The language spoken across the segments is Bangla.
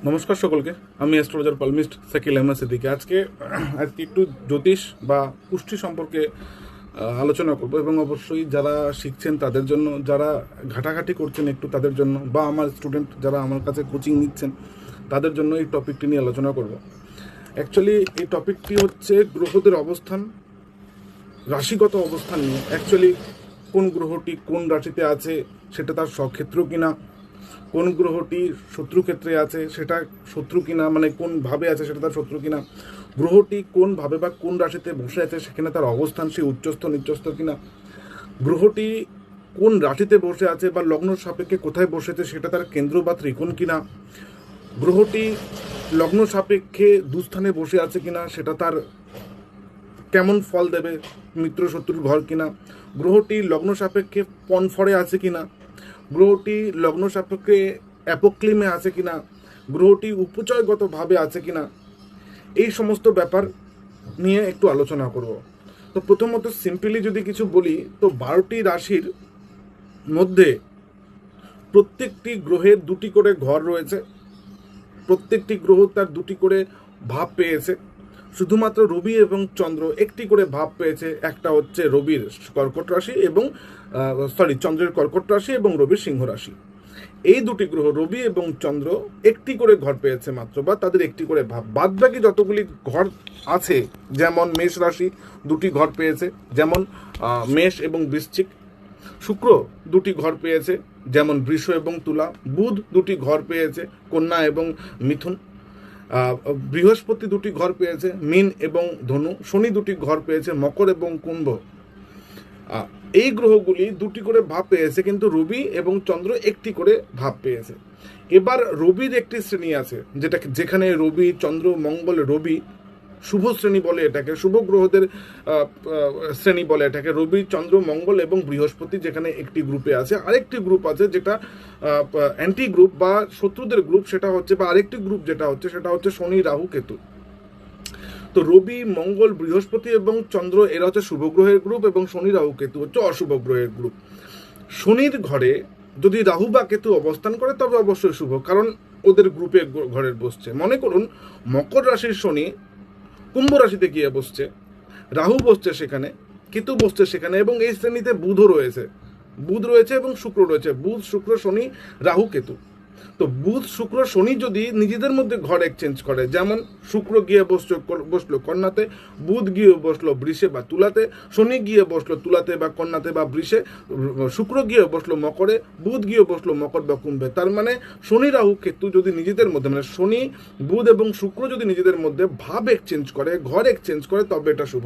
নমস্কার সকলকে। আমি অ্যাস্ট্রোলজার পালমিস্ট শাকিল আহমেদ সিদ্দিকী। আজকে একটু জ্যোতিষ বা পুষ্টি সম্পর্কে আলোচনা করব, এবং অবশ্যই যারা শিখছেন তাদের জন্য, যারা ঘাটাঘাটি করছেন একটু তাদের জন্য, বা আমার স্টুডেন্ট যারা আমার কাছে কোচিং নিচ্ছেন তাদের জন্য এই টপিকটি নিয়ে আলোচনা করব। অ্যাকচুয়ালি এই টপিকটি হচ্ছে গ্রহদের অবস্থান, রাশিগত অবস্থান নিয়ে। অ্যাকচুয়ালি কোন গ্রহটি কোন রাশিতে আছে সেটা তার স্বক্ষেত্র কিনা, কোন গ্রহটি শত্রুক্ষেত্রে আছে সেটা শত্রু কিনা, মানে কোন ভাবে আছে সেটা তার শত্রু কিনা, গ্রহটি কোন ভাবে বা কোন রাশিতে বসে আছে সেখানে তার অবস্থান সে উচ্চস্থ নিচস্থ কিনা, গ্রহটি কোন রাশিতে বসে আছে বা লগ্ন সাপেক্ষে কোথায় বসেছে সেটা তার কেন্দ্র বা ত্রিকোণ কিনা, গ্রহটি লগ্ন সাপেক্ষে দুস্থানে বসে আছে কিনা সেটা তার কেমন ফল দেবে, মিত্র শত্রুর ঘর কিনা, গ্রহটি লগ্ন সাপেক্ষে পনফরে আছে কিনা, গ্রহটি লগ্ন সাপেক্ষে অ্যাপোক্লিমে আছে কিনা, গ্রহটি উপচয়গতভাবে আছে কিনা, এই সমস্ত ব্যাপার নিয়ে একটু আলোচনা করব। তো প্রথমত সিম্পলি যদি কিছু বলি, তো 12টি রাশির মধ্যে প্রত্যেকটি গ্রহের দুটি করে ঘর রয়েছে, প্রত্যেকটি গ্রহ তার দুটি করে ভাব পেয়েছে। শুধুমাত্র রবি এবং চন্দ্র একটি করে ভাব পেয়েছে, একটা হচ্ছে রবির কর্কট রাশি এবং চন্দ্রের কর্কট রাশি এবং রবির সিংহ রাশি। এই দুটি গ্রহ রবি এবং চন্দ্র একটি করে ঘর পেয়েছে মাত্র, বা তাদের একটি করে ভাব। বাদ বাকি যতগুলি ঘর আছে, যেমন মেষ রাশি দুটি ঘর পেয়েছে, যেমন মেষ এবং বৃশ্চিক। শুক্র দুটি ঘর পেয়েছে, যেমন বৃষ এবং তুলা। বুধ দুটি ঘর পেয়েছে, কন্যা এবং মিথুন। বৃহস্পতি দুটি ঘর পেয়েছে, মীন এবং ধনু। শনি দুটি ঘর পেয়েছে, মকর এবং কুম্ভ। এই গ্রহগুলি দুটি করে ভাব পেয়েছে, কিন্তু রবি এবং চন্দ্র একটি করে ভাব পেয়েছে। এবার রবির একটি শ্রেণী আছে, যেখানে রবি চন্দ্র মঙ্গল রবি শুভ শ্রেণী বলে এটাকে, শুভ গ্রহদের শ্রেণী বলে এটাকে। রবি চন্দ্র মঙ্গল এবং বৃহস্পতি যেখানে একটি গ্রুপে আছে। আরেকটি গ্রুপ আছে যেটা অ্যান্টি গ্রুপ বা শত্রুদের গ্রুপ, সেটা হচ্ছে, বা আরেকটি গ্রুপ যেটা হচ্ছে সেটা হচ্ছে শনি রাহু কেতু। তো রবি মঙ্গল বৃহস্পতি এবং চন্দ্র এরা হচ্ছে শুভ গ্রহের গ্রুপ, এবং শনি রাহু কেতু হচ্ছে অশুভ গ্রহের গ্রুপ। শনির ঘরে যদি রাহু বা কেতু অবস্থান করে তবে অবশ্যই শুভ, কারণ ওদের গ্রুপে ঘরের বসছে। মনে করুন মকর রাশির শনি কুম্ভ রাশিতে গিয়ে বসছে, রাহু বসছে সেখানে, কেতু বসছে সেখানে, এবং এই শ্রেণীতে বুধও রয়েছে, বুধ রয়েছে এবং শুক্র রয়েছে। বুধ শুক্র শনি রাহু কেতু। তো বুধ শুক্র শনি যদি নিজেদের মধ্যে ঘর এক্সচেঞ্জ করে, যেমন শুক্র গিয়ে বসলো কন্যাতে, বুধ গিয়ে বসলো বৃষে বা তুলাতে, শনি গিয়ে বসলো তুলাতে বা কন্যাতে বা বৃষে, শুক্র গিয়ে বসলো মকরে, বুধ গিয়ে বসলো মকর বা কুম্ভে। তার মানে শনি রাহু কেতু যদি নিজেদের মধ্যে, মানে শনি বুধ এবং শুক্র যদি নিজেদের মধ্যে ভাব এক্সচেঞ্জ করে, ঘর এক্সচেঞ্জ করে, তবে এটা শুভ।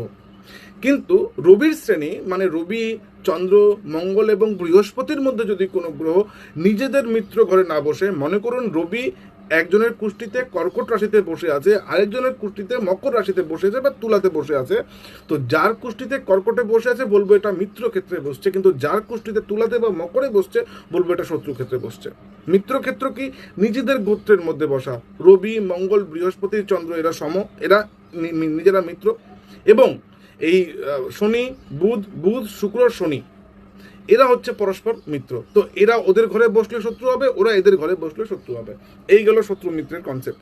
কিন্তু রবির শ্রেণী, মানে রবি চন্দ্র মঙ্গল এবং বৃহস্পতির মধ্যে যদি কোনো গ্রহ নিজেদের মিত্র ঘরে না বসে, মনে করুন রবি একজনের কুষ্টিতে কর্কট রাশিতে বসে আছে, আরেকজনের কুষ্টিতে মকর রাশিতে বসে আছে বা তুলাতে বসে আছে, তো যার কুষ্টিতে কর্কটে বসে আছে বলবো এটা মিত্র ক্ষেত্রে বসছে, কিন্তু যার কুষ্টিতে তুলাতে বা মকরে বসছে বলবো এটা শত্রু ক্ষেত্রে বসছে। মিত্র ক্ষেত্র কি? নিজেদের গোত্রের মধ্যে বসা। রবি মঙ্গল বৃহস্পতি চন্দ্র এরা এরা নিজেরা মিত্র, এবং এই শনি বুধ শুক্র শনি এরা হচ্ছে পরস্পর মিত্র। তো এরা ওদের ঘরে বসলে শত্রু হবে, ওরা এদের ঘরে বসলে শত্রু হবে। এই গেল শত্রু মিত্রের কনসেপ্ট।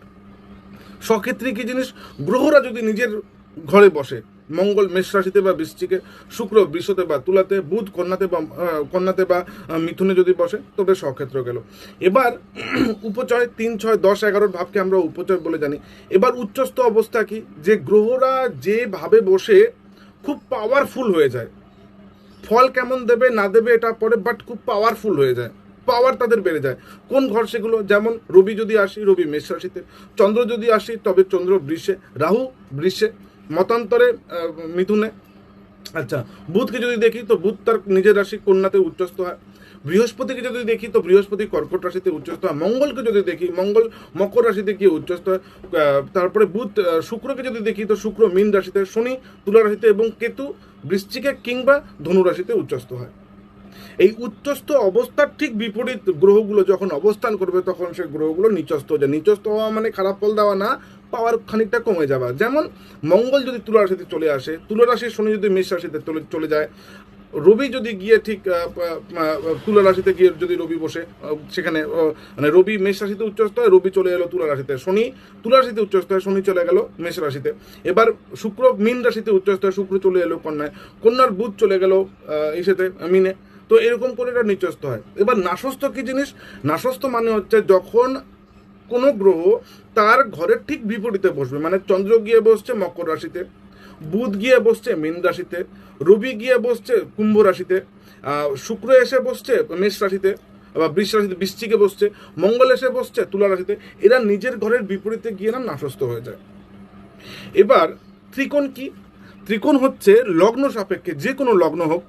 স্বক্ষেত্রে কি জিনিস? গ্রহরা যদি নিজের ঘরে বসে, মঙ্গল মেষ রাশিতে বা বৃশ্চিকে, শুক্র বৃষতে বা তুলাতে, বুধ কন্যাতে বা মিথুনে যদি বসে, তবে স্বক্ষেত্র গেল। এবার উপচয় 3, 6, 10, 11 ভাবকে আমরা উপচয় বলে জানি। এবার উচ্চস্থ অবস্থা কি? যে গ্রহরা যেভাবে বসে খুব পাওয়ারফুল হয়ে যায়। ফল কেমন দেবে না দেবে এটা পরে, বাট খুব পাওয়ারফুল হয়ে যায়, পাওয়ার তাদের বেড়ে যায়। কোন ঘর সেগুলো? যেমন রবি যদি আসি, রবি মেষ রাশিতে, চন্দ্র যদি আসি তবে চন্দ্র বৃষে, রাহু বৃষে, মতান্তরে মিথুনে। আচ্ছা, বুধকে যদি দেখি তো বুধ তার নিজের রাশি কন্যাতে উচ্চস্থ হয়। বৃহস্পতিকে যদি দেখি তো বৃহস্পতি কর্কট রাশিতে উচ্চস্থ হয়। মঙ্গলকে যদি দেখি মঙ্গল মকর রাশিতে গিয়ে উচ্চস্থ হয়। তারপরে বুধ শুক্রকে যদি দেখি তো শুক্র মীন রাশিতে, শনি তুলা রাশিতে, এবং কেতু বৃশ্চিকে কিংবা ধনু রাশিতে উচ্চস্থ হয়। এই উচ্চস্থ অবস্থার ঠিক বিপরীত গ্রহগুলো যখন অবস্থান করবে তখন সে গ্রহগুলো নিচস্থ হয়ে যায়। নিচস্থ হওয়া মানে খারাপ ফল দেওয়া না, পাওয়ার খানিকটা কমে যাওয়া। যেমন মঙ্গল যদি তুলা রাশিতে চলে আসে, তুলা রাশির শনি যদি মেষ রাশিতে চলে যায়, রবি যদি গিয়ে ঠিক তুলা রাশিতে গিয়ে যদি রবি বসে সেখানে মানে রবি মেষ রাশিতে উচ্চস্থ হয়, রবি চলে এলো তুলা রাশিতে, শনি তুলা রাশিতে উচ্চস্থ হয়, শনি চলে গেল মেষ রাশিতে, এবার শুক্র মীন রাশিতে উচ্চস্থ হয়, শুক্র চলে এলো কন্যায়, কন্যার বুধ চলে গেল ইসেতে মিনে, তো এরকম করে এটা নিচস্থ হয়। এবার নাশস্থ কি জিনিস? নাশস্থ মানে হচ্ছে যখন কোনো গ্রহ তার ঘরের ঠিক বিপরীতে বসবে, মানে চন্দ্র গিয়ে বসছে মকর রাশিতে, বুধ গিয়ে বসছে মীন রাশিতে, রবি গিয়ে বসছে কুম্ভ রাশিতে, শুক্র এসে বসছে মেষ রাশিতে বা বৃষ রাশিতে, বৃশ্চিকে বসছে, মঙ্গল এসে বসছে তুলা রাশিতে, এরা নিজের ঘরের বিপরীতে গিয়ে না নাশস্থ হয়ে যায়। এবার ত্রিকোণ কি? ত্রিকোণ হচ্ছে লগ্ন সাপেক্ষে, যে কোনো লগ্ন হোক,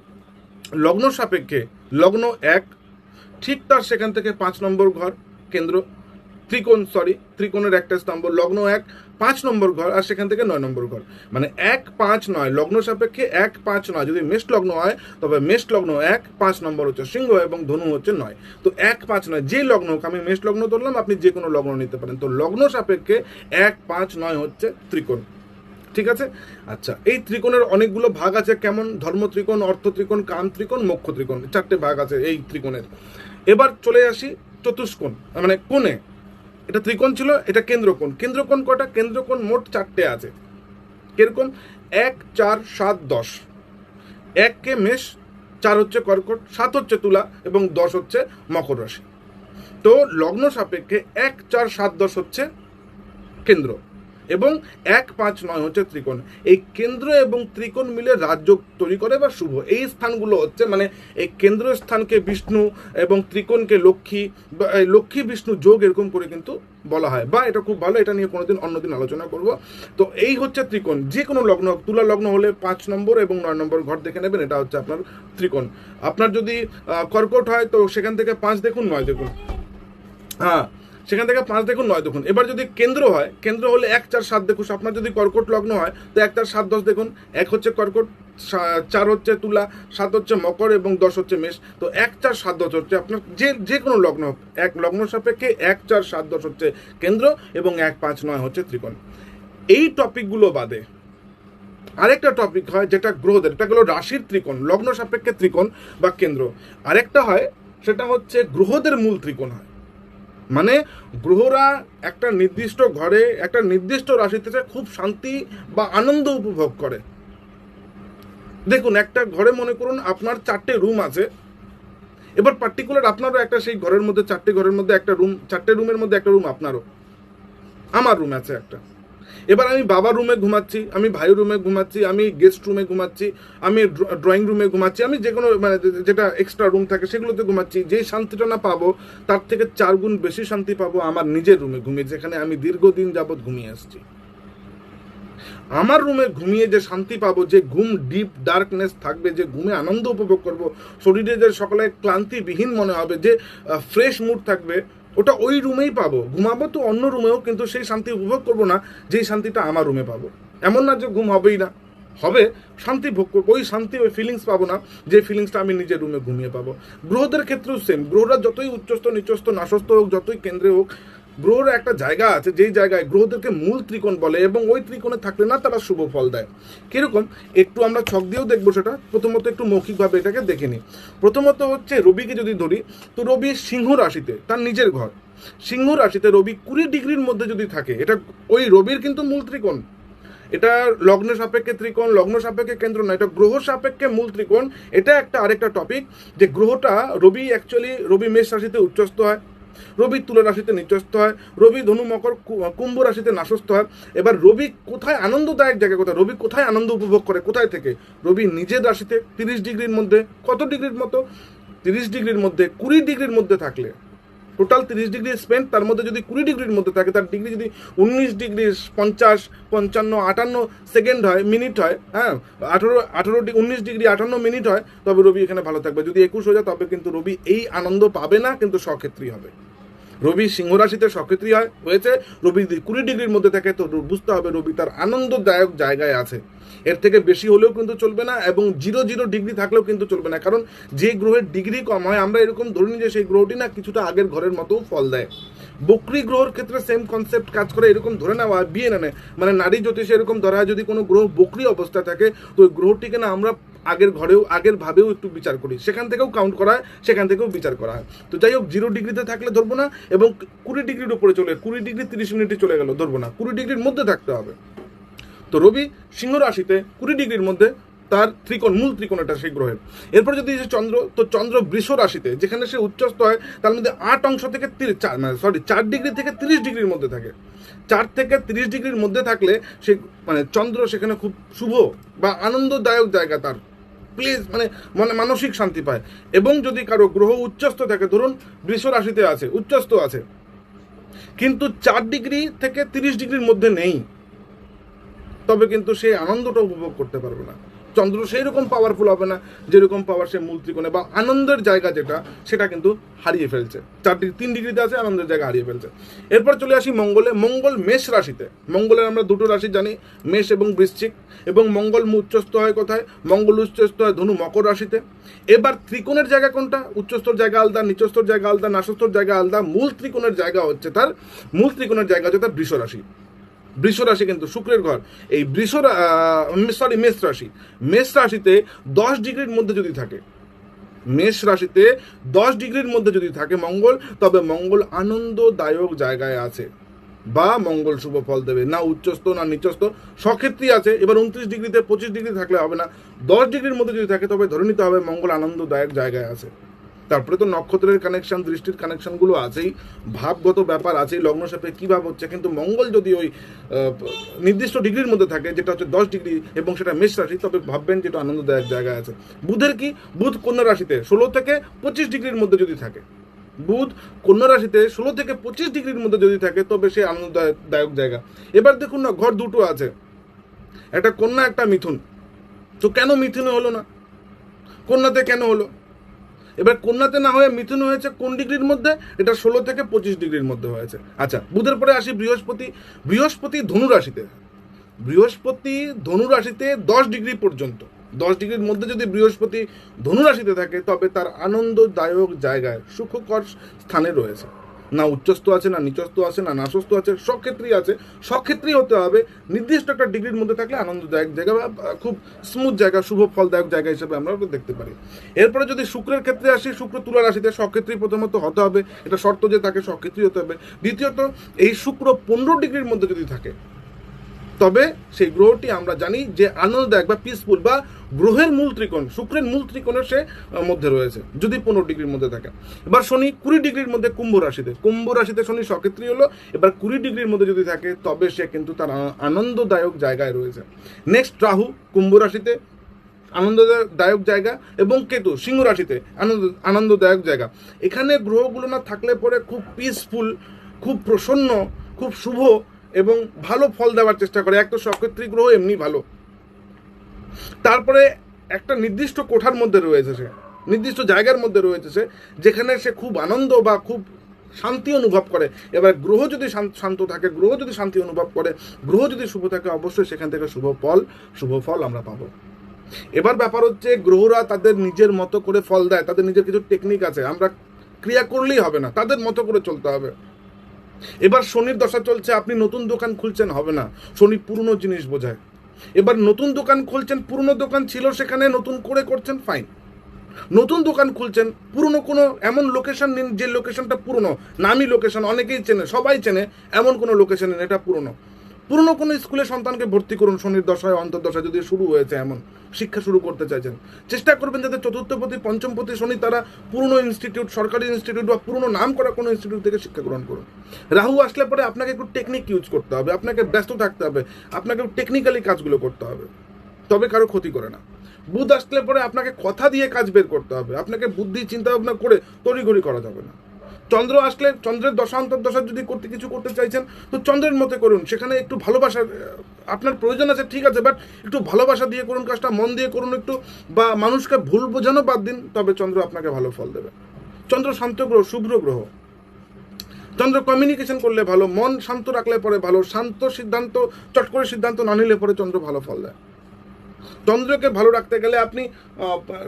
লগ্ন সাপেক্ষে লগ্ন 1 ঠিক তার সেখান থেকে 5 নম্বর ঘর কেন্দ্র, ত্রিকোণের একটা স্তম্ভ, লগ্ন 1 5 নম্বর ঘর, আর সেখান থেকে 9 নম্বর ঘর, মানে 1 5 9 লগ্ন সাপেক্ষে 1 5 9। যদি মেষ লগ্ন হয় তবে মেষ লগ্ন 1 5 নম্বর হচ্ছে সিংহ এবং ধনু হচ্ছে 9। তো 1 5 9 যে লগ্ন হোক, আমি মেষ লগ্ন ধরলাম, আপনি যে কোনো লগ্ন নিতে পারেন। তো লগ্ন সাপেক্ষে 1 5 9 হচ্ছে ত্রিকোণ, ঠিক আছে? আচ্ছা, এই ত্রিকোণের অনেকগুলো ভাগ আছে। কেমন? ধর্ম ত্রিকোণ, অর্থ ত্রিকোণ, কাম ত্রিকোণ, মোক্ষ ত্রিকোণ, 4টে ভাগ আছে এই ত্রিকোণের। এবার চলে আসি চতুষ্কোণ, মানে কোণে। এটা ত্রিকোণ ছিল, এটা কেন্দ্রকোণ। কেন্দ্রকোণ কটা? কেন্দ্রকোণ মোট 4টে আছে। কিরকম? 1 4 7 10। 1 কে মেষ, 4 হচ্ছে কর্কট, 7 হচ্ছে তুলা এবং 10 হচ্ছে মকর রাশি। তো লগ্ন সাপেক্ষে 1 4 7 10 হচ্ছে কেন্দ্র এবং 1 5 9 হচ্ছে ত্রিকোণ। এই কেন্দ্র এবং ত্রিকোণ মিলে রাজযোগ তৈরি করে বা শুভ। এই স্থানগুলো হচ্ছে, মানে এই কেন্দ্র স্থানকে বিষ্ণু এবং ত্রিকোণকে লক্ষ্মী, বা লক্ষ্মী বিষ্ণু যোগ এরকম করে কিন্তু বলা হয়, বা এটা খুব ভালো, এটা নিয়ে কোনোদিন অন্যদিন আলোচনা করব। তো এই হচ্ছে ত্রিকোণ। যে কোনো লগ্ন, তুলা লগ্ন হলে 5 নম্বর এবং 9 নম্বর ঘর দেখে নেবেন, এটা হচ্ছে আপনার ত্রিকোণ। আপনার যদি কর্কট হয় তো সেখান থেকে 5 দেখুন 9 দেখুন, হ্যাঁ সেখান থেকে 5 দেখুন 9 দেখুন। এবার যদি কেন্দ্র হয়, কেন্দ্র হলে 1 4 7 দেখুন। আপনার যদি কর্কট লগ্ন হয় তো 1 4 7 10 দেখুন। 1 হচ্ছে কর্কট, 4 হচ্ছে তুলা, 7 হচ্ছে মকর এবং 10 হচ্ছে মেষ। তো 1 4 7 10 হচ্ছে আপনার যে কোনো লগ্ন হোক, এক লগ্ন সাপেক্ষে 1 4 7 10 হচ্ছে কেন্দ্র এবং 1 5 9 হচ্ছে ত্রিকোণ। এই টপিকগুলো বাদে আরেকটা টপিক হয় যেটা গ্রহদের, এটা হলো রাশির ত্রিকোণ, লগ্ন সাপেক্ষে ত্রিকোণ বা কেন্দ্র। আরেকটা হয় সেটা হচ্ছে গ্রহদের মূল ত্রিকোণ হয়, মানে গ্রহরা একটা নির্দিষ্ট ঘরে একটা নির্দিষ্ট রাশিতে খুব শান্তি বা আনন্দ উপভোগ করে। দেখুন, একটা ঘরে মনে করুন আপনার 4টে রুম আছে। এবার পার্টিকুলার আপনারও একটা সেই ঘরের মধ্যে 4টে ঘরের মধ্যে একটা রুম, 4টে রুমের মধ্যে একটা রুম আপনারও, আমার রুম আছে একটা। এবার আমি বাবার রুমে ঘুমাচ্ছি, আমি ভাইয়ের রুমে ঘুমাচ্ছি, আমি গেস্ট রুমে ঘুমাচ্ছি, আমি ড্রয়িং রুমে ঘুমাচ্ছি, আমি যে কোনো মানে যেটা এক্সট্রা রুম থাকে সেগুলোতে ঘুমাচ্ছি। যেই শান্তিটা না পাবো তার থেকে 4 গুণ বেশি শান্তি পাবো আমার নিজের রুমে ঘুমিয়ে, যেখানে আমি দীর্ঘদিন যাবৎ ঘুমিয়ে আসছি। আমার রুমে ঘুমিয়ে যে শান্তি পাবো, যে ঘুম ডিপ ডার্কনেস থাকবে, যে ঘুমে আনন্দ উপভোগ করব, শরীরে যে সকালে ক্লান্তিবিহীন মনে হবে, যে ফ্রেশ মুড থাকবে, ওটা ওই রুমেই পাবো। ঘুমাবো তো অন্য রুমেও, কিন্তু সেই শান্তি উপভোগ করবো না যেই শান্তিটা আমার রুমে পাবো। এমন না যে ঘুম হবেই না, হবে, শান্তি ভোগ করবো, ওই শান্তি ওই ফিলিংস পাবো না যে ফিলিংসটা আমি নিজের রুমে ঘুমিয়ে পাবো। গ্রহদের ক্ষেত্রেও সেম। গ্রহরা যতই উচ্চস্থ নিচস্থ নাশস্থ হোক, যতই কেন্দ্রে হোক, গ্রহর একটা জায়গা আছে যেই জায়গায় গ্রহদেরকে মূল ত্রিকোণ বলে এবং ওই ত্রিকোণে থাকলে না তারা শুভ ফল দেয়। কিরকম? একটু আমরা ছক দিয়েও দেখবো সেটা। প্রথমত একটু মৌখিকভাবে এটাকে দেখে নিই। প্রথমত হচ্ছে রবিকে যদি ধরি, তো রবি সিংহ রাশিতে, তার নিজের ঘর সিংহ রাশিতে রবি 20 ডিগ্রির মধ্যে যদি থাকে, এটা ওই রবির কিন্তু মূল ত্রিকোণ। এটা লগ্ন সাপেক্ষে ত্রিকোণ, লগ্ন সাপেক্ষে কেন্দ্র না, এটা গ্রহ সাপেক্ষে মূল ত্রিকোণ। এটা একটা আরেকটা টপিক, যে গ্রহটা রবি অ্যাকচুয়ালি রবি মেষ রাশিতে উচ্চস্থ হয়, রবি তুলা রাশিতে নিচস্থ হয়, রবি ধনু মকর কুম্ভ রাশিতে নাশস্থ হয়। এবার রবি কোথায় আনন্দদায়ক জায়গা, কোথায় রবি কোথায় আনন্দ উপভোগ করে, কোথায় থেকে? রবি নিজের রাশিতে 30 ডিগ্রির মধ্যে, কত ডিগ্রির মতো? 30 ডিগ্রির মধ্যে, 20 ডিগ্রির মধ্যে থাকলে, টোটাল 30 ডিগ্রি স্পেন্ড, তার মধ্যে যদি 20 ডিগ্রির মধ্যে থাকে, তার ডিগ্রি যদি 19 ডিগ্রি 50 55 58 সেকেন্ড হয়, মিনিট হয়, হ্যাঁ 19 ডিগ্রি 58 মিনিট হয়, তবে রবি এখানে ভালো থাকবে। যদি 21 হয়ে যায় তবে কিন্তু রবি এই আনন্দ পাবে না, কিন্তু স্বক্ষেত্রী হবে। রবি সিংহ রাশিতে স্বক্ষেত্রী হয়েছে, রবি 20 ডিগ্রির মধ্যে থাকে, তো বুঝতে হবে রবি তার আনন্দদায়ক জায়গায় আছে। এর থেকে বেশি হলেও কিন্তু চলবে না, এবং 0 ডিগ্রি থাকলেও কিন্তু চলবে না। কারণ যে গ্রহের ডিগ্রি কম হয়, আমরা এরকম ধরে নিই যে সেই গ্রহটি না কিছুটা আগের ঘরের মতো ফল দেয়। বকরি গ্রহের ক্ষেত্রে সেম কনসেপ্ট কাজ করে, এরকম ধরে নেওয়া হয় বিএনএ মানে নারী জ্যোতিষে এরকম ধরা হয় যদি কোনো গ্রহ বকরি অবস্থায় থাকে তো ওই গ্রহটিকে না আমরা আগের ভাবেও একটু বিচার করি, সেখান থেকেও কাউন্ট করা হয়, সেখান থেকেও বিচার করা হয়। তো যাই হোক 0 ডিগ্রিতে থাকলে ধরবো না, এবং 20 ডিগ্রির উপরে চলে 20 ডিগ্রি 30 মিনিটে চলে গেল ধরবো না, 20 ডিগ্রির মধ্যে থাকতে হবে। তো রবি সিংহ রাশিতে 20 ডিগ্রির মধ্যে তার মূল ত্রিকোণ এটা সেই গ্রহের। এরপর যদি চন্দ্র, তো চন্দ্র বৃষ রাশিতে যেখানে সে উচ্চস্থ হয় তার মধ্যে 8 অংশ থেকে 4 ডিগ্রি থেকে 30 ডিগ্রির মধ্যে থাকে। 4 থেকে 30 ডিগ্রির মধ্যে থাকলে সে চন্দ্র সেখানে খুব শুভ বা আনন্দদায়ক জায়গা, তার প্লিজ মানসিক শান্তি পায়। এবং যদি কারো গ্রহ উচ্চস্থ থাকে, ধরুন বৃষ রাশিতে আছে, উচ্চস্থ আছে, কিন্তু 4 ডিগ্রি থেকে 30 ডিগ্রির মধ্যে নেই, তবে কিন্তু সেই আনন্দটা উপভোগ করতে পারবে না। চন্দ্র সেই রকম পাওয়ারফুল হবে না যেরকম পাওয়ার সে মূল ত্রিকোণে, বা আনন্দের জায়গা যেটা সেটা কিন্তু হারিয়ে ফেলছে। 3 ডিগ্রিতে আছে, আনন্দের জায়গা হারিয়ে ফেলছে। এরপর চলে আসি মঙ্গলে। মঙ্গল মেষ রাশিতে। মঙ্গলের আমরা 2টো রাশি জানি, মেষ এবং বৃশ্চিক, এবং মঙ্গল উচ্চস্থ হয় কোথায়? মঙ্গল উচ্চস্থ হয় ধনু মকর রাশিতে। এবার ত্রিকোণের জায়গা কোনটা? উচ্চস্থর জায়গা আলাদা, নিচস্থর জায়গা আলাদা, নাসস্থর জায়গা আলাদা। মূল ত্রিকোণের জায়গা হচ্ছে তার বৃষ রাশি। বৃষ রাশি কিন্তু শুক্রের ঘর। এই মেষ রাশিতে 10 ডিগ্রির মধ্যে যদি থাকে, মেষ রাশিতে 10 ডিগ্রির মধ্যে যদি থাকে মঙ্গল, তবে মঙ্গল আনন্দদায়ক জায়গায় আছে, বা মঙ্গল শুভ ফল দেবে, না উচ্চস্থ না নিচস্থ, সক্ষেত্রী আছে। এবার 29 ডিগ্রিতে 25 ডিগ্রি থাকলে হবে না, 10 ডিগ্রির মধ্যে যদি থাকে তবে ধরে নিতে হবে মঙ্গল আনন্দদায়ক জায়গায় আছে। তারপরে তো নক্ষত্রের কানেকশন, দৃষ্টির কানেকশনগুলো আছেই, ভাবগত ব্যাপার আছেই, লগ্ন সাপে কী ভাব হচ্ছে। কিন্তু মঙ্গল যদি ওই নির্দিষ্ট ডিগ্রির মধ্যে থাকে, যেটা হচ্ছে 10 ডিগ্রি, এবং সেটা মেষ রাশি, তবে ভাববেন যেটা আনন্দদায়ক জায়গায় আছে। বুধের কি? বুধ কন্যা রাশিতে 16 থেকে 25 ডিগ্রির মধ্যে যদি থাকে, বুধ কন্যা রাশিতে 16 থেকে 25 ডিগ্রির মধ্যে যদি থাকে, তবে সে আনন্দদায়ক জায়গা। এবার দেখুন না, ঘর 2টো আছে, একটা কন্যা একটা মিথুন। তো কেন মিথুনে হলো না, কন্যাতে কেন হলো? এবার কন্যাতে না হয়ে মিথুন হয়েছে কোন ডিগ্রির মধ্যে? এটা 16 থেকে 25 ডিগ্রির মধ্যে হয়েছে। আচ্ছা, বুধের পরে আসি বৃহস্পতি ধনু রাশিতে। বৃহস্পতি ধনু রাশিতে 10 ডিগ্রি পর্যন্ত, 10 ডিগ্রির মধ্যে যদি বৃহস্পতি ধনু রাশিতে থাকে, তবে তার আনন্দদায়ক জায়গায় সুখকর স্থানে রয়েছে, না উচ্চস্থ আছে, না নিচস্থ আছে, না নাসস্থ আছে, সক্ষেত্রী আছে। সক্ষেত্রী হতে হবে, নির্দিষ্ট একটা ডিগ্রির মধ্যে থাকলে আনন্দদায়ক জায়গা বা খুব স্মুথ জায়গা, শুভ ফলদায়ক জায়গা হিসেবে আমরা দেখতে পারি। এরপরে যদি শুক্রের ক্ষেত্রে আসি, শুক্র তুলা রাশিতে। সক্ষেত্রী প্রথমত হতে হবে, এটা শর্ত যে তাকে সক্ষেত্রী হতে হবে। দ্বিতীয়ত, এই শুক্র 15 ডিগ্রির মধ্যে যদি থাকে, তবে সেই গ্রহটি আমরা জানি যে আনন্দদায়ক বা পিসফুল, বা গ্রহের মূল ত্রিকোণ, শুক্রের মূল ত্রিকোণের সে মধ্যে রয়েছে, যদি 15 ডিগ্রির মধ্যে থাকে। এবার শনি 20 ডিগ্রির মধ্যে কুম্ভ রাশিতে শনি সক্ষেত্রী হলো। এবার 20 ডিগ্রির মধ্যে যদি থাকে, তবে সে কিন্তু তার আনন্দদায়ক জায়গায় রয়েছে। নেক্সট রাহু কুম্ভ রাশিতে, আনন্দদায়ক জায়গা, এবং কেতু সিংহ রাশিতে আনন্দদায়ক জায়গা। এখানে গ্রহগুলো না থাকলে পরে খুব পিসফুল, খুব প্রসন্ন, খুব শুভ এবং ভালো ফল দেওয়ার চেষ্টা করে। এক তো সক্ষেত্রী গ্রহ এমনি ভালো, তারপরে একটা নির্দিষ্ট কোঠার মধ্যে রয়েছে সে, নির্দিষ্ট জায়গার মধ্যে রয়েছে সে, যেখানে সে খুব আনন্দ বা খুব শান্তি অনুভব করে। এবার গ্রহ যদি শান্ত থাকে, গ্রহ যদি শান্তি অনুভব করে, গ্রহ যদি শুভ থাকে, অবশ্যই সেখান থেকে শুভ ফল আমরা পাবো। এবার ব্যাপার হচ্ছে, গ্রহরা তাদের নিজের মতো করে ফল দেয়, তাদের নিজের কিছু টেকনিক আছে, আমরা ক্রিয়া করলেই হবে না, তাদের মতো করে চলতে হবে। এবার শনির দশা চলছে, আপনি নতুন দোকান খুলছেন, হবে না, শনি পুরনো জিনিস বোঝায়। এবার নতুন দোকান খুলছেন, পুরনো দোকান ছিল সেখানে নতুন করে করছেন, ফাইন। নতুন দোকান খুলছেন, পুরনো কোনো এমন লোকেশন নিন যে লোকেশনটা পুরনো, নামি লোকেশন, অনেকেই চেনে, সবাই চেনে, এমন কোনো লোকেশন নিন এটা পুরনো। কোনো স্কুলে সন্তানকে ভর্তি করুন, শনির দশায় অন্তর্দশায় যদি শুরু হয়েছে, এমন শিক্ষা শুরু করতে চাইছেন, চেষ্টা করবেন যাতে চতুর্থপতি পঞ্চমপতি শনি তারা পুরনো ইনস্টিটিউট, সরকারি ইনস্টিটিউট বা পুরনো নাম করা কোনো ইনস্টিটিউট থেকে শিক্ষা গ্রহণ করুন। রাহু আসলে পরে আপনাকে একটু টেকনিক ইউজ করতে হবে, আপনাকে ব্যস্ত থাকতে হবে, আপনাকে টেকনিক্যালি কাজগুলো করতে হবে, তবে কারো ক্ষতি করে না। বুধ আসলে পরে আপনাকে কথা দিয়ে কাজ বের করতে হবে, আপনাকে বুদ্ধি চিন্তা ভাবনা করে তড়িঘড়ি করা যাবে না। চন্দ্র আসলে, চন্দ্রের দশা অন্তর্দশা যদি কিছু করতে চাইছেন, তো চন্দ্রের মতে করুন, সেখানে একটু ভালোবাসা আপনার প্রয়োজন আছে, ঠিক আছে, বাট একটু ভালোবাসা দিয়ে করুন কাজটা, মন দিয়ে করুন একটু, বা মানুষকে ভুল বোঝানো বাদ দিন, তবে চন্দ্র আপনাকে ভালো ফল দেবে। চন্দ্র শান্ত গ্রহ, শুভ্র গ্রহ। চন্দ্র কমিউনিকেশন করলে ভালো, মন শান্ত রাখলে পরে ভালো, শান্ত সিদ্ধান্ত, চট করে সিদ্ধান্ত না নিলে পরে চন্দ্র ভালো ফল দেয়। চন্দ্রকে ভালো রাখতে গেলে আপনি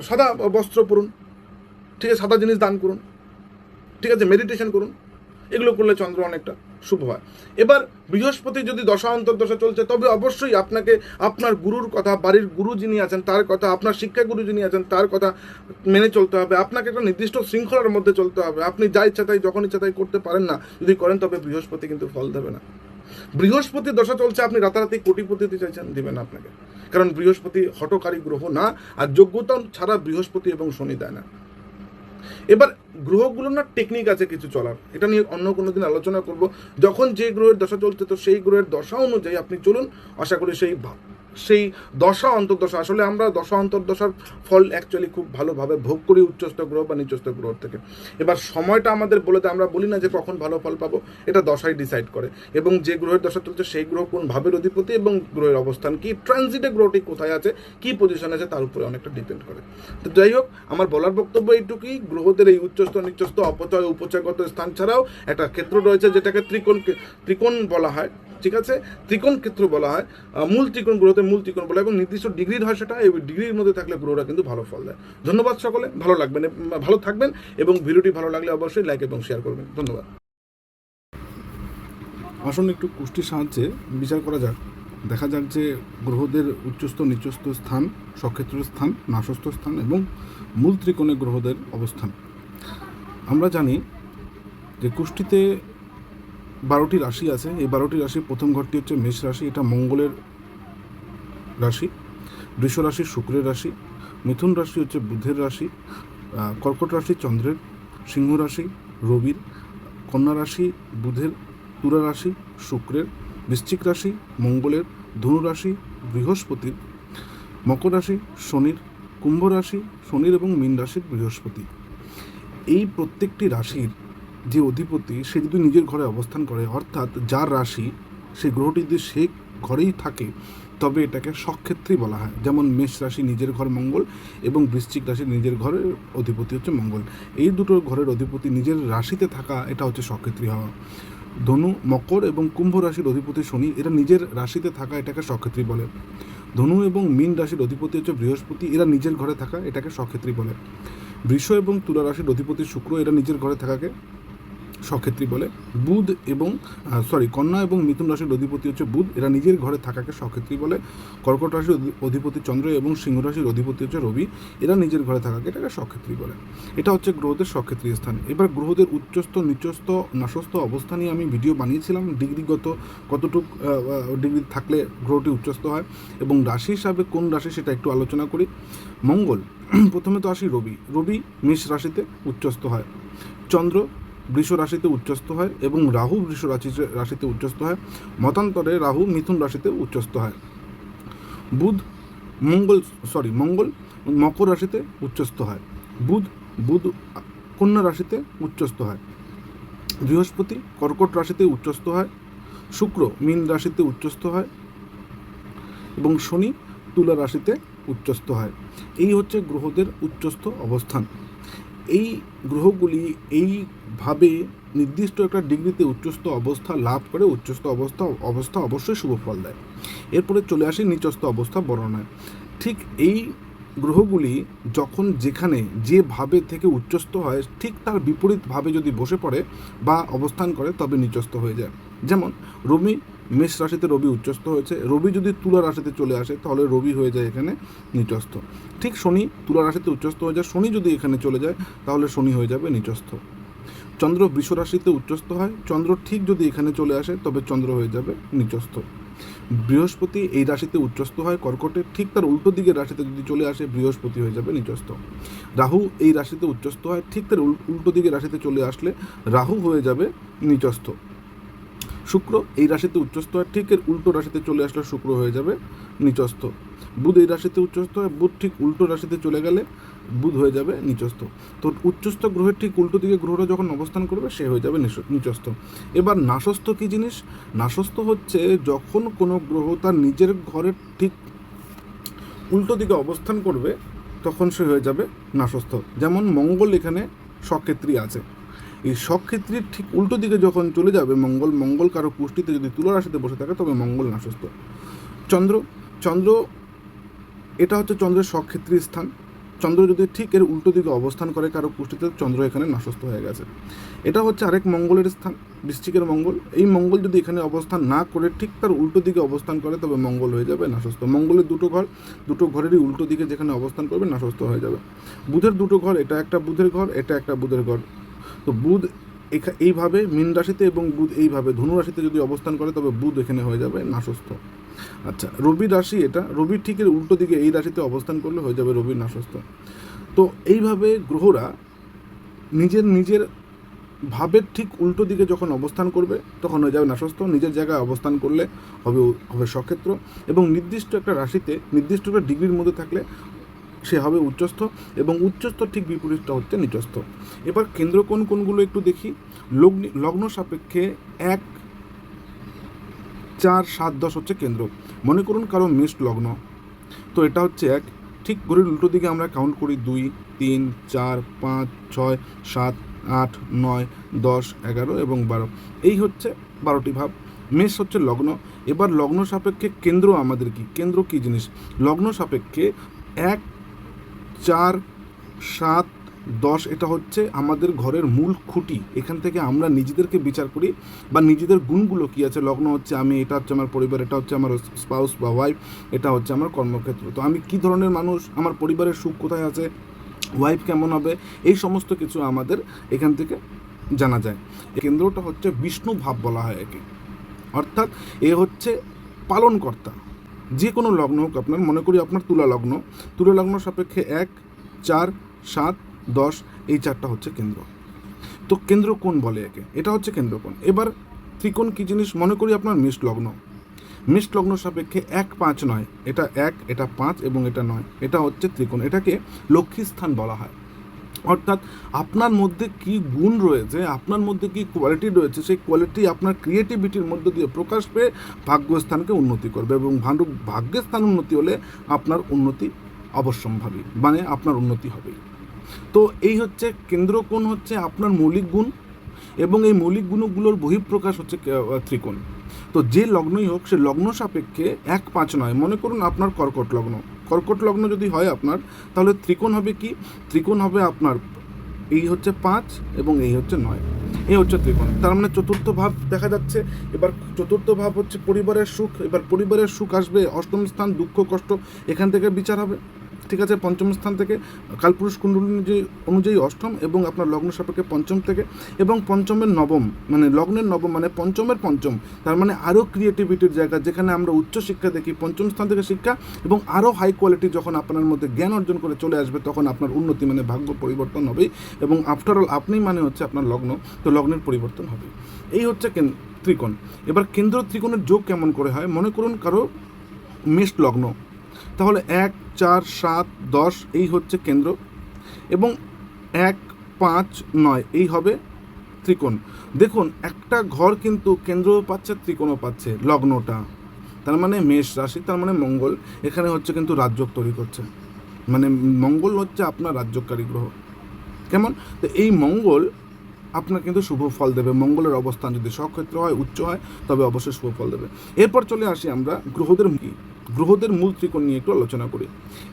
সাদা বস্ত্র পরুন, ঠিক আছে, সাদা জিনিস দান করুন, ঠিক আছে, মেডিটেশন করুন, এগুলো করলে চন্দ্র অনেকটা শুভ হয়। এবার বৃহস্পতি যদি দশা অন্তর্দশা চলছে, তবে অবশ্যই আপনাকে আপনার গুরুর কথা, বাড়ির গুরু যিনি আছেন তার কথা, আপনার শিক্ষা গুরু যিনি আছেন তার কথা মেনে চলতে হবে। আপনাকে একটা নির্দিষ্ট শৃঙ্খলার মধ্যে চলতে হবে। আপনি যা ইচ্ছা তাই যখন ইচ্ছা তাই করতে পারেন না। যদি করেন তবে বৃহস্পতি কিন্তু ফল দেবে না। বৃহস্পতি দশা চলছে, আপনি রাতারাতি কোটিপতি হতে চাইছেন, দিবে না আপনাকে, কারণ বৃহস্পতি হঠকারী গ্রহ না, আর যোগ্যতা ছাড়া বৃহস্পতি এবং শনি দেয় না। এবার গ্রহগুলোর না টেকনিক আছে কিছু চলার, এটা নিয়ে অন্য কোনো দিন আলোচনা করব। যখন যে গ্রহের দশা চলছে তো সেই গ্রহের দশা অনুযায়ী আপনি চলুন, আশা করি সেই দশা অন্তর্দশা, আসলে আমরা দশা অন্তর্দশার ফল অ্যাকচুয়ালি খুব ভালোভাবে ভোগ করি উচ্চস্থ গ্রহ বা নিচস্থ গ্রহ থেকে। এবার সময়টা আমাদের বলে দেয়, আমরা বলি না যে কখন ভালো ফল পাবো, এটা দশাই ডিসাইড করে। এবং যে গ্রহের দশা চলছে সেই গ্রহ কোন ভাবের অধিপতি এবং গ্রহের অবস্থান কি, ট্রানজিটে গ্রহটি কোথায় আছে, কি পজিশন আছে, তার উপরে অনেকটা ডিপেন্ড করে। তো যাই হোক, আমার বলার বক্তব্য এইটুকুই, গ্রহদের এই উচ্চস্থ নিচস্থ অপচয় উপচয়গত স্থান ছাড়াও একটা ক্ষেত্র রয়েছে যেটাকে ত্রিকোণ বলা হয়, ঠিক আছে, ত্রিকোণ ক্ষেত্র বলা হয়। মূল ত্রিকোণ গ্রহতে মূল ত্রিকোণ বলা হয় এবং নির্দিষ্ট ডিগ্রির হয় সেটা, এই ডিগ্রির মধ্যে থাকলে গ্রহরা কিন্তু ভালো ফল দেয়। ধন্যবাদ সকলে, ভালো থাকবেন এবং ভিডিওটি ভালো লাগলে অবশ্যই লাইক এবং শেয়ার করবেন। ধন্যবাদ। আসুন একটু কুষ্টির সাহায্যে বিচার করা যাক, দেখা যাক যে গ্রহদের উচ্চস্থ নিচস্থ স্থান, সক্ষেত্রের স্থান, নাশস্থ স্থান এবং মূল ত্রিকোণে গ্রহদের অবস্থান। আমরা জানি যে কুষ্টিতে 12টি রাশি আছে। এই 12টি রাশির প্রথম ঘরটি হচ্ছে মেষ রাশি, এটা মঙ্গলের রাশি। বৃষ রাশি শুক্রের রাশি। মিথুন রাশি হচ্ছে বুধের রাশি। কর্কট রাশি চন্দ্রের। সিংহ রাশি রবির। কন্যা রাশি বুধের। তুলা রাশি শুক্রের। বৃশ্চিক রাশি মঙ্গলের। ধনু রাশি বৃহস্পতির। মকর রাশি শনির। কুম্ভ রাশি শনির এবং মীন রাশির বৃহস্পতি। এই প্রত্যেকটি রাশির যে অধিপতি সে যদি নিজের ঘরে অবস্থান করে, অর্থাৎ যার রাশি সেই গ্রহটি যদি সে ঘরেই থাকে, তবে এটাকে সক্ষেত্রী বলা হয়। যেমন মেষ রাশি নিজের ঘর মঙ্গল এবং বৃশ্চিক রাশি নিজের ঘরের অধিপতি হচ্ছে মঙ্গল। এই দুটো ঘরের অধিপতি নিজের রাশিতে থাকা, এটা হচ্ছে সক্ষেত্রী হওয়া। ধনু, মকর এবং কুম্ভ রাশির অধিপতি শনি, এরা নিজের রাশিতে থাকা, এটাকে সক্ষেত্রী বলে। ধনু এবং মীন রাশির অধিপতি হচ্ছে বৃহস্পতি, এরা নিজের ঘরে থাকা, এটাকে সক্ষেত্রী বলে। বৃষ এবং তুলা রাশির অধিপতি শুক্র, এরা নিজের ঘরে থাকাকে সক্ষেত্রী বলে। কন্যা এবং মিথুন রাশির অধিপতি হচ্ছে বুধ, এরা নিজের ঘরে থাকাকে সক্ষেত্রী বলে। কর্কট রাশির অধিপতি চন্দ্র এবং সিংহ রাশির অধিপতি হচ্ছে রবি, এরা নিজের ঘরে থাকাকে এটাকে সক্ষেত্রী বলে। এটা হচ্ছে গ্রহদের সক্ষেত্রী স্থান। এবার গ্রহদের উচ্চস্থ নিচস্থ নাশস্থ অবস্থা নিয়ে আমি ভিডিও বানিয়েছিলাম, ডিগ্রিগত কতটুক ডিগ্রি থাকলে গ্রহটি উচ্চস্থ হয় এবং রাশি হিসাবে কোন রাশি সেটা একটু আলোচনা করি। মঙ্গল, প্রথমে তো আসি রবি মেষ রাশিতে উচ্চস্থ হয়। চন্দ্র বৃষ রাশিতে উচ্চস্থ হয় এবং রাহু বৃষ রাশিতে উচ্চস্থ হয়। মতান্তরে রাহু মিথুন রাশিতে উচ্চস্থ হয়। মঙ্গল মকর রাশিতে উচ্চস্থ হয়। বুধ কন্যা রাশিতে উচ্চস্থ হয়। বৃহস্পতি কর্কট রাশিতে উচ্চস্থ হয়। শুক্র মীন রাশিতে উচ্চস্থ হয় এবং শনি তুলা রাশিতে উচ্চস্থ হয়। এই হচ্ছে গ্রহদের উচ্চস্থ অবস্থান। এই গ্রহগুলি এইভাবে নির্দিষ্ট একটা ডিগ্রিতে উচ্চস্থ অবস্থা লাভ করে, উচ্চস্থ অবস্থা অবশ্যই শুভ ফল দেয়। এরপরে চলে আসি নিচস্থ অবস্থা বর্ণনায়। ঠিক এই গ্রহগুলি যখন যেখানে যেভাবে থেকে উচ্চস্থ হয়, ঠিক তার বিপরীতভাবে যদি বসে পড়ে বা অবস্থান করে, তবে নিচস্থ হয়ে যায়। যেমন রবি মেষ রাশিতে রবি উচ্চস্থ হয়েছে, রবি যদি তুলা রাশিতে চলে আসে তাহলে রবি হয়ে যায় এখানে নিচস্থ। ঠিক শনি তুলা রাশিতে উচ্চস্থ হয়ে যায়, শনি যদি এখানে চলে যায় তাহলে শনি হয়ে যাবে নিচস্থ। চন্দ্র বৃষ রাশিতে উচ্চস্থ হয়, চন্দ্র ঠিক যদি এখানে চলে আসে তবে চন্দ্র হয়ে যাবে নিচস্থ। বৃহস্পতি এই রাশিতে উচ্চস্থ হয় কর্কটে, ঠিক তার উল্টো দিকের রাশিতে যদি চলে আসে বৃহস্পতি হয়ে যাবে নিচস্থ। রাহু এই রাশিতে উচ্চস্থ হয়, ঠিক তার উল্টো দিকের রাশিতে চলে আসলে রাহু হয়ে যাবে নিচস্থ। শুক্র এই রাশিতে উচ্চস্থ হয়, ঠিক এর উল্টো রাশিতে চলে আসলে শুক্র হয়ে যাবে নিচস্থ। বুধ এই রাশিতে উচ্চস্থ হয়, বুধ ঠিক উল্টো রাশিতে চলে গেলে বুধ হয়ে যাবে নিচস্থ। তো উচ্চস্থ গ্রহের ঠিক উল্টো দিকে গ্রহটা যখন অবস্থান করবে সে হয়ে যাবে নিচস্থ। এবার নাশস্থ কী জিনিস? নাশস্থ হচ্ছে যখন কোনো গ্রহ তার নিজের ঘরের ঠিক উল্টো দিকে অবস্থান করবে তখন সে হয়ে যাবে নাশস্থ। যেমন মঙ্গল এখানে সক্ষেত্রী আছে, এই সক্ষেত্রীর ঠিক উল্টো দিকে যখন চলে যাবে মঙ্গল কারো কুষ্টিতে যদি তুলা রাশিতে বসে থাকে তবে মঙ্গল নাশস্থ। চন্দ্র এটা হচ্ছে চন্দ্রের সক্ষেত্রী স্থান, চন্দ্র যদি ঠিক এর উল্টো দিকে অবস্থান করে কারো কুষ্ঠিতে, চন্দ্র এখানে নাশস্ত হয়ে গেছে। এটা হচ্ছে আরেক মঙ্গলের স্থান, বৃশ্চিকের মঙ্গল। এই মঙ্গল যদি এখানে অবস্থান না করে ঠিক তার উল্টো দিকে অবস্থান করে তবে মঙ্গল হয়ে যাবে নাশস্ত। মঙ্গলের দুটো ঘরেরই উল্টো দিকে যেখানে অবস্থান করবে নাশস্ত হয়ে যাবে। বুধের দুটো ঘর, এটা একটা বুধের ঘর, এটা একটা বুধের ঘর। তো বুধ এইভাবে মীন রাশিতে এবং বুধ এইভাবে ধনু রাশিতে যদি অবস্থান করে তবে বুধ এখানে হয়ে যাবে নাশস্ত। আচ্ছা, রবি রাশি, এটা রবি ঠিকের উল্টো দিকে এই রাশিতে অবস্থান করলে হয়ে যাবে রবি নাশস্ত। তো এইভাবে গ্রহরা নিজের ভাবের ঠিক উল্টো দিকে যখন অবস্থান করবে তখন হয়ে যাবে নাশস্ত। নিজের জায়গায় অবস্থান করলে হবে স্বক্ষেত্র, এবং নির্দিষ্ট একটা রাশিতে নির্দিষ্ট একটা ডিগ্রির মধ্যে থাকলে সে হবে উচ্চস্থ, এবং উচ্চস্থ ঠিক বিপরীতটা হচ্ছে নিচস্থ। এবার কেন্দ্র কোনগুলো একটু দেখি। লগ্ন সাপেক্ষে 1, 4, 7, 10 হচ্ছে কেন্দ্র। মনে করুন কারো মেষ লগ্ন, তো এটা হচ্ছে 1, ঠিক ঘড়ির উল্টো দিকে আমরা কাউন্ট করি 2, 3, 4, 5, 6, 7, 8, 9, 10, 11 এবং 12। এই হচ্ছে 12টি ভাব। মেষ হচ্ছে লগ্ন। এবার লগ্ন সাপেক্ষে কেন্দ্র আমাদের কি? কেন্দ্র কী জিনিস? লগ্ন সাপেক্ষে 1, 4, 7, 10 এটা হচ্ছে আমাদের ঘরের মূল খুঁটি। এখান থেকে আমরা নিজেদেরকে বিচার করি বা নিজেদের গুণগুলো কী আছে। লগ্ন হচ্ছে আমি, এটা হচ্ছে আমার পরিবার, এটা হচ্ছে আমার স্পাউস বা ওয়াইফ, এটা হচ্ছে আমার কর্মক্ষেত্র। তো আমি কী ধরনের মানুষ, আমার পরিবারের সুখ কোথায় আছে, ওয়াইফ কেমন হবে, এই সমস্ত কিছু আমাদের এখান থেকে জানা যায়। কেন্দ্রটা হচ্ছে বিষ্ণু ভাব বলা হয় একে, অর্থাৎ এ হচ্ছে পালনকর্তা। যে কোনো লগ্ন হোক আপনার, মনে করি আপনার তুলা লগ্ন সাপেক্ষে 1, 4, 7, 10 এই 4টা হচ্ছে কেন্দ্র। তো কেন্দ্র কোণ বলে একে, এটা হচ্ছে কেন্দ্র কোণ। এবার ত্রিকোণ কী জিনিস? মনে করি আপনার মেষ লগ্ন সাপেক্ষে 1, 5 নয়, এটা 1, এটা 5 এবং এটা 9, এটা হচ্ছে ত্রিকোণ। এটাকে লক্ষ্মী স্থান বলা হয়। অর্থাৎ আপনার মধ্যে কি গুণ রয়েছে, আপনার মধ্যে কি কোয়ালিটি রয়েছে, সেই কোয়ালিটি আপনার ক্রিয়েটিভিটির মধ্য দিয়ে প্রকাশ পেয়ে ভাগ্যস্থানকে উন্নতি করবে, এবং ভাগ্যস্থান উন্নতি হলে আপনার উন্নতি অবশ্যম্ভাবী, মানে আপনার উন্নতি হবে। তো এই হচ্ছে কেন্দ্র কোণ হচ্ছে আপনার মৌলিক গুণ, এবং এই মৌলিক গুণগুলোর বহিঃপ্রকাশ হচ্ছে ত্রিকোণ। তো যে লগ্নই হোক, সে লগ্ন সাপেক্ষে 1, 5 নয়। মনে করুন আপনার কর্কট লগ্ন যদি হয় আপনার, তাহলে ত্রিকোণ হবে কি? ত্রিকোণ হবে আপনার এই হচ্ছে 5 এবং এই হচ্ছে 9, এই হচ্ছে ত্রিকোণ। তার মানে চতুর্থ ভাব দেখা যাচ্ছে। এবার চতুর্থ ভাব হচ্ছে পরিবারের সুখ। এবার পরিবারের সুখ আসবে অষ্টম স্থান, দুঃখ কষ্ট এখান থেকে বিচার হবে, ঠিক আছে। পঞ্চম স্থান থেকে কালপুরুষ কুণ্ডলী অনুযায়ী অষ্টম, এবং আপনার লগ্ন সাপেক্ষে পঞ্চম থেকে, এবং পঞ্চমের নবম মানে লগ্নের নবম মানে পঞ্চমের পঞ্চম, তার মানে আরও ক্রিয়েটিভিটির জায়গা, যেখানে আমরা উচ্চ শিক্ষা দেখি। পঞ্চম স্থান থেকে শিক্ষা এবং আরও হাই কোয়ালিটি যখন আপনার মধ্যে জ্ঞান অর্জন করে চলে আসবে, তখন আপনার উন্নতি মানে ভাগ্য পরিবর্তন হবে, এবং আফটার অল আপনি মানে হচ্ছে আপনার লগ্ন, তো লগ্নের পরিবর্তন হবে। এই হচ্ছে ত্রিকোণ। এবার কেন্দ্র ত্রিকোণের যোগ কেমন করে হয়? মনে করুন কারো মেষ লগ্ন, তাহলে 1, 4, 7, 10 এই হচ্ছে কেন্দ্র, এবং 1, 5, 9 এই হবে ত্রিকোণ। দেখুন একটা ঘর কিন্তু কেন্দ্রও পাচ্ছে, ত্রিকোণও পাচ্ছে লগ্নটা, তার মানে মেষ রাশি, তার মানে মঙ্গল এখানে হচ্ছে কিন্তু রাজযোগ তৈরি করছে, মানে মঙ্গল হচ্ছে আপনার রাজযোগকারী গ্রহ। কেমন? তো এই মঙ্গল আপনার কিন্তু শুভ ফল দেবে। মঙ্গলের অবস্থান যদি স্বক্ষেত্র হয়, উচ্চ হয়, তবে অবশ্যই শুভ ফল দেবে। এরপর চলে আসি আমরা গ্রহদের মূল ত্রিকোণ নিয়ে একটু আলোচনা করি।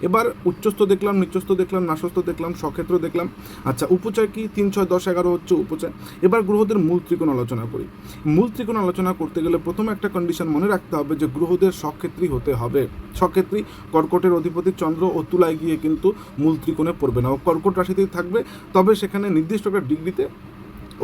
এবার উচ্চস্থ দেখলাম, নিচস্থ দেখলাম, নাশস্থ দেখলাম, স্বক্ষেত্র দেখলাম। আচ্ছা, উপচয় কি? 3, 6, 10, 11 হচ্ছে উপচয়। এবার গ্রহদের মূল ত্রিকোণ আলোচনা করি। মূল ত্রিকোণ আলোচনা করতে গেলে প্রথমে একটা কন্ডিশন মনে রাখতে হবে যে গ্রহদের স্বক্ষেত্রী হতে হবে। স্বক্ষেত্রী কর্কটের অধিপতি চন্দ্র ও তুলায় গিয়ে কিন্তু মূল ত্রিকোণে পড়বে না, ও কর্কট রাশিতেই থাকবে, তবে সেখানে নির্দিষ্ট একটা ডিগ্রিতে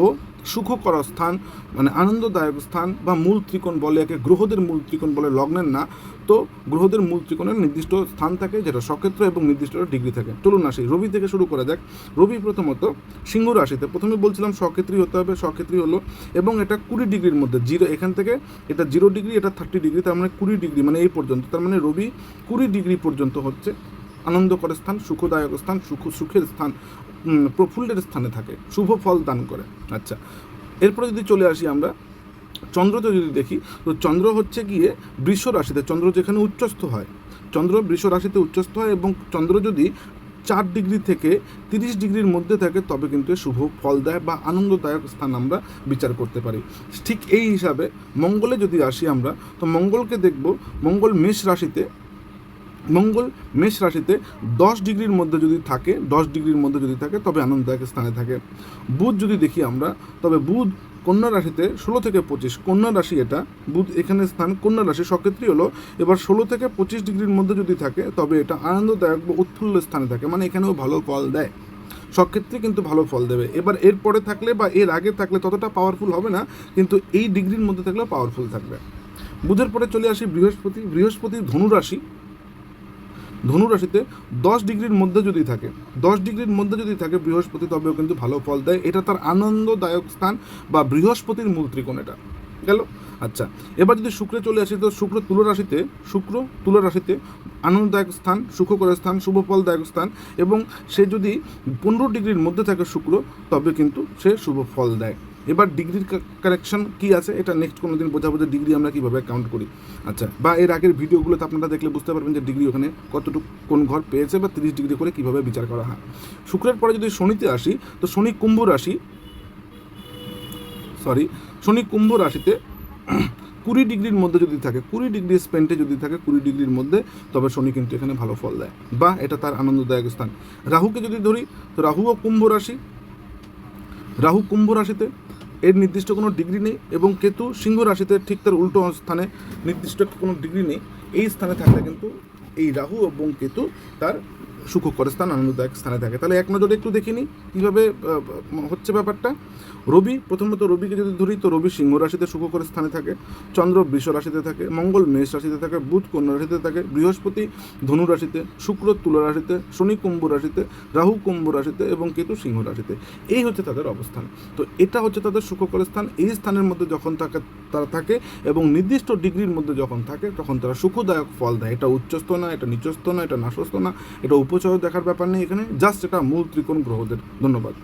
ও সুখকর স্থান মানে আনন্দদায়ক স্থান বা মূল ত্রিকোণ বলে একে। গ্রহদের মূল ত্রিকোণ বলে, লগ্নের না। তো গ্রহদের মূল ত্রিকোণের নির্দিষ্ট স্থান থাকে, যেটা স্বক্ষেত্র এবং নির্দিষ্ট ডিগ্রি থাকে। চলুন আসি, রবি থেকে শুরু করা যাক। রবি প্রথমত সিংহ রাশিতে, প্রথমে বলছিলাম স্বক্ষেত্রী হতে হবে, স্বক্ষেত্রী হলো, এবং এটা 20 ডিগ্রির মধ্যে, এখান থেকে এটা 0 ডিগ্রি, এটা 30 ডিগ্রি, তার মানে 20 ডিগ্রি মানে এই পর্যন্ত, তার মানে রবি 20 ডিগ্রি পর্যন্ত হচ্ছে আনন্দকর স্থান, সুখদায়ক স্থান, সুখের স্থান, প্রফুল্লের স্থানে থাকে, শুভ ফল দান করে। আচ্ছা, এরপরে যদি চলে আসি আমরা চন্দ্রতে যদি দেখি, তো চন্দ্র হচ্ছে গিয়ে বৃষ রাশিতে, চন্দ্র যেখানে উচ্চস্থ হয়, চন্দ্র বৃষ রাশিতে উচ্চস্থ হয়, এবং চন্দ্র যদি 4 ডিগ্রি থেকে 30 ডিগ্রির মধ্যে থাকে তবে কিন্তু শুভ ফল দেয় বা আনন্দদায়ক স্থান আমরা বিচার করতে পারি। ঠিক এই হিসাবে মঙ্গলে যদি আসি আমরা, তো মঙ্গলকে দেখব, মঙ্গল মেষ রাশিতে মঙ্গল মেষ রাশিতে 10 ডিগ্রির মধ্যে যদি থাকে, 10 ডিগ্রির মধ্যে যদি থাকে তবে আনন্দদায়ক স্থানে থাকে। বুধ যদি দেখি আমরা, তবে বুধ কন্যা রাশিতে 16 থেকে 25, কন্যা রাশি এটা, বুধ এখানে স্থান কন্যা রাশি, সক্ষেত্রী হলো। এবার 16 থেকে 25 ডিগ্রির মধ্যে যদি থাকে তবে এটা আনন্দদায়ক বা উৎফুল্ল স্থানে থাকে, মানে এখানেও ভালো ফল দেয়, সক্ষেত্রে কিন্তু ভালো ফল দেবে। এবার এর পরে থাকলে বা এর আগে থাকলে ততটা পাওয়ারফুল হবে না, কিন্তু এই ডিগ্রির মধ্যে থাকলে পাওয়ারফুল থাকবে। বুধের পরে চলে আসি বৃহস্পতি। বৃহস্পতি ধনু রাশিতে 10 ডিগ্রির মধ্যে যদি থাকে, 10 ডিগ্রির মধ্যে যদি থাকে বৃহস্পতি, তবেও কিন্তু ভালো ফল দেয়। এটা তার আনন্দদায়ক স্থান বা বৃহস্পতির মূল ত্রিকোণ এটা গেল। আচ্ছা, এবার যদি শুক্রে চলে আসি, তো শুক্র তুলা রাশিতে আনন্দদায়ক স্থান, সুখকর স্থান, শুভ ফলদায়ক স্থান, এবং সে যদি 15 ডিগ্রির মধ্যে থাকে শুক্র, তবে কিন্তু সে শুভ ফল দেয়। এবার ডিগ্রির কারেকশন কি আছে এটা নেক্সট কোনো দিন বোঝাবো যে ডিগ্রি আমরা কীভাবে কাউন্ট করি। আচ্ছা, বা এর আগের ভিডিওগুলোতে আপনারা দেখলে বুঝতে পারবেন যে ডিগ্রি ওখানে কতটুকু কোন ঘর পেয়েছে, বা 30 ডিগ্রি করে কীভাবে বিচার করা হয়। শুক্রের পরে যদি শনিতে আসি, তো শনি কুম্ভ রাশিতে 20 ডিগ্রির মধ্যে যদি থাকে, 20 ডিগ্রি স্পেন্টে যদি থাকে 20 ডিগ্রির মধ্যে, তবে শনি কিন্তু এখানে ভালো ফল দেয়, বা এটা তার আনন্দদায়ক স্থান। রাহুকে যদি ধরি, তো রাহু কুম্ভ রাশিতে, এর নির্দিষ্ট কোনো ডিগ্রি নেই, এবং কেতু সিংহ রাশিতে ঠিক তার উল্টো স্থানে, নির্দিষ্ট কোনো ডিগ্রি নেই। এই স্থানে থাকলে কিন্তু এই রাহু এবং কেতু তার সুখকর স্থান, আনন্দদায়ক স্থানে থাকে। তাহলে এক নজরে একটু দেখে নিই কীভাবে হচ্ছে ব্যাপারটা। প্রথমত রবিকে যদি ধরি, তো রবি সিংহ রাশিতে সুখকর স্থানে থাকে, চন্দ্র বৃষ রাশিতে থাকে, মঙ্গল মেষ রাশিতে থাকে, বুধ কন্যা রাশিতে থাকে, বৃহস্পতি ধনু রাশিতে, শুক্র তুলা রাশিতে, শনি কুম্ভ রাশিতে, রাহু কুম্ভ রাশিতে, এবং কেতু সিংহ রাশিতে। এই হচ্ছে তাদের অবস্থান। তো এটা হচ্ছে তাদের সুখকর স্থান। এই স্থানের মধ্যে যখন তারা থাকে এবং নির্দিষ্ট ডিগ্রির মধ্যে যখন থাকে, তখন তারা সুখদায়ক ফল দেয়। এটা উচ্চস্থ না, এটা নিচস্থ না, এটা নাশস্থ না, এটা উপচয় দেখার ব্যাপার নেই এখানে, জাস্ট এটা মূল ত্রিকোণ গ্রহদের। ধন্যবাদ।